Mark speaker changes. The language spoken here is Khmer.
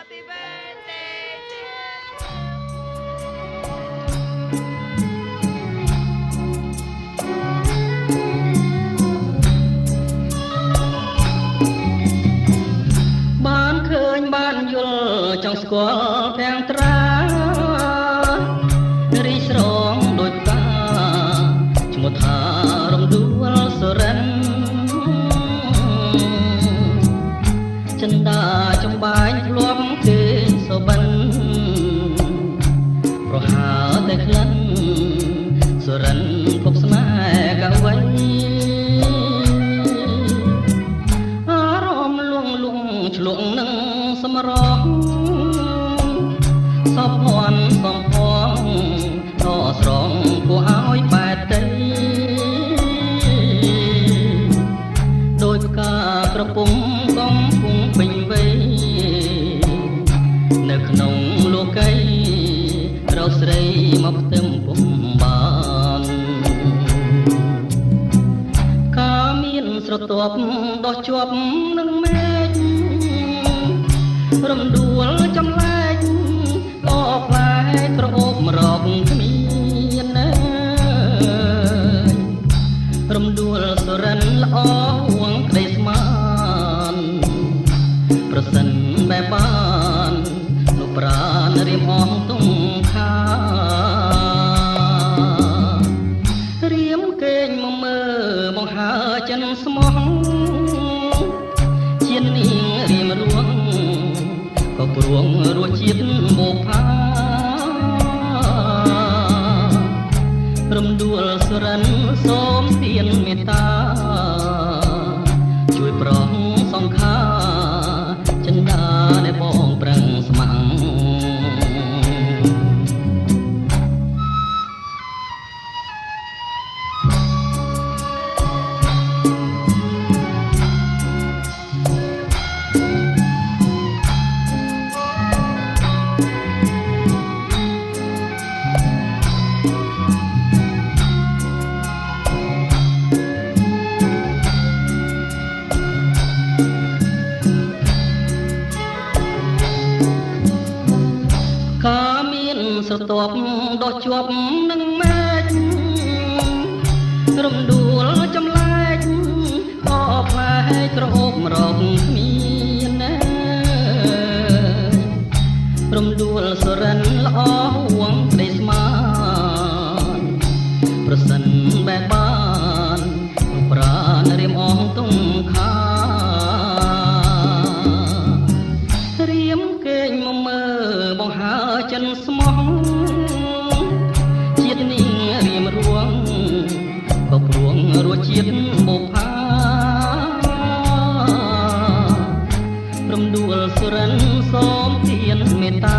Speaker 1: Happy birthday to you
Speaker 2: បានឃើញបានយល់ចង់ស្គាល់ទាំងត្រារីស្រងដូចផ្កាឈ្មោះថារំដួលសុរិនចិន្តាចំបាញ់ធ្លាប់គេសុបិនប្រហើតែក្លិនសុរិនភពស្នេហ៍កវីអារម្មណ៍លួងលងឆ្លក់នឹងសម្រស់សពភ័ណ្ឌសំផងតស្រងគួរឲ្យបែតទៅដោយផ្កាក្រពុំកំពុងពេញវ័យនៅក្នុងលោកីរកស្រីមកផ្ទឹមពុំបានការមានស្រទាប់ដោះជាប់នឹងមេឃរំដួលចម្លែកក៏ផ្លែក្រអូបរកគ្មានណារំដួលសុរិនល្អហួងក្តីស្មានប្រសិនបែបបានលោកប្រានរៀមអងទុំខារៀមកេងមកមើលបង្ហើចិនស្មោះជានាងរៀមរួងក៏ព្រួងរសជាតិបុផារំដួលសុរិនសូមទានមេត្តាជួយប្រងសង្ខាចិន្តាដែលបងប្រឹងស្ម័គ្រការមានស្រទាប់ដោះជាប់នឹងមេឃរំដួលចម្លែកក៏ផ្លែក្រអូបរកគ្មានណារំដួលសុរិនល្អហួងក្តីស្មានប្រសិនបែបបានលោកប្រានរៀមអងទុំខារៀមកេងមកមើលបង្ហើចិនស្មោះជាតិនាងរៀមរួងក៏ព្រួងរសជាតិបុផារំដួលសុរិនសូមទានមេត្តា